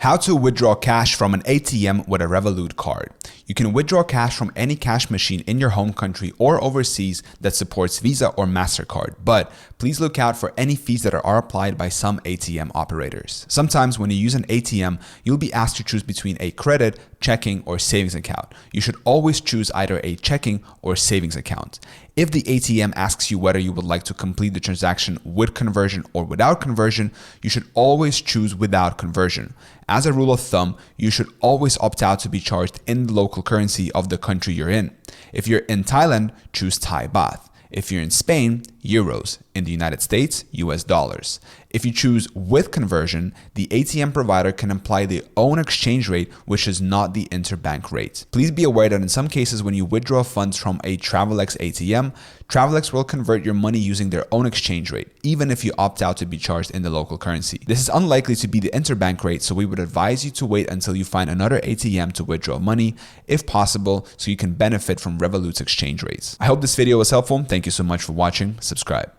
How to withdraw cash from an ATM with a Revolut card. You can withdraw cash from any cash machine in your home country or overseas that supports Visa or MasterCard, but please look out for any fees that are applied by some ATM operators. Sometimes when you use an ATM, you'll be asked to choose between a credit, checking, or savings account. You should always choose either a checking or savings account. If the ATM asks you whether you would like to complete the transaction with conversion or without conversion, you should always choose without conversion. As a rule of thumb, you should always opt out to be charged in the local currency of the country you're in. If you're in Thailand, choose Thai baht. If you're in Spain, euros. In the United States, US dollars. If you choose with conversion, the ATM provider can apply their own exchange rate, which is not the interbank rate. Please be aware that in some cases, when you withdraw funds from a Travelex ATM, Travelex will convert your money using their own exchange rate, even if you opt out to be charged in the local currency. This is unlikely to be the interbank rate, so we would advise you to wait until you find another ATM to withdraw money, if possible, so you can benefit from Revolut's exchange rates. I hope this video was helpful. Thank you so much for watching. Subscribe.